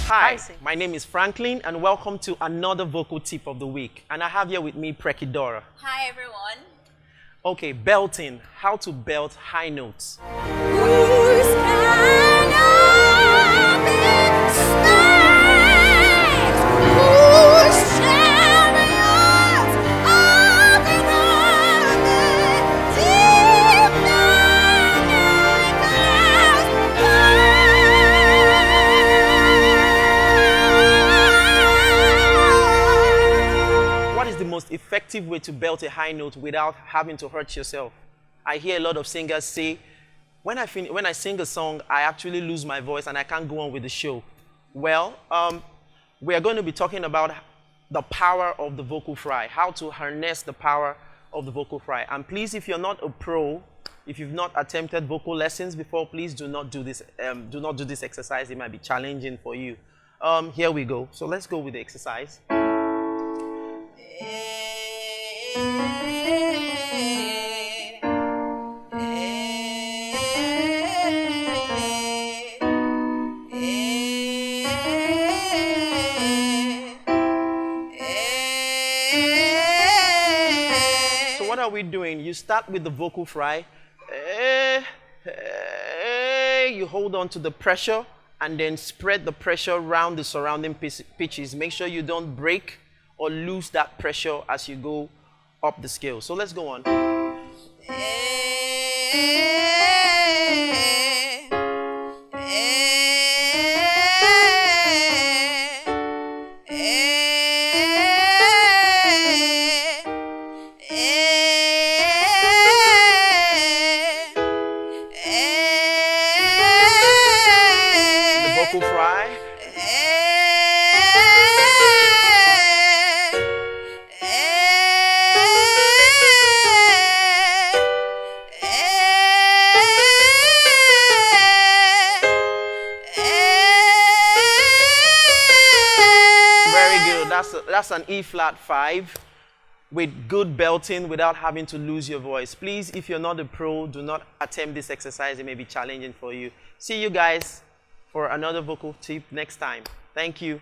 Hi, my name is Franklin, and welcome to another vocal tip of the week. And I have here with me Prekidora. Hi, everyone. Okay, belting. How to belt high notes. What is the most effective way to belt a high note without having to hurt yourself? I hear a lot of singers say, when I sing a song, I actually lose my voice and I can't go on with the show. Well, we are going to be talking about the power of the vocal fry, how to harness the power of the vocal fry. And please, if you're not a pro, if you've not attempted vocal lessons before, please do not do this. Do not do this exercise. It might be challenging for you. Here we go. So let's go with the exercise. So what are we doing? You start with the vocal fry. You hold on to the pressure and then spread the pressure around the surrounding pitches. Make sure you don't break or lose that pressure as you go up the scale. So let's go on. The vocal fry. That's an E flat 5 with good belting without having to lose your voice. Please, if you're not a pro, do not attempt this exercise. It may be challenging for you. See you guys for another vocal tip next time. Thank you.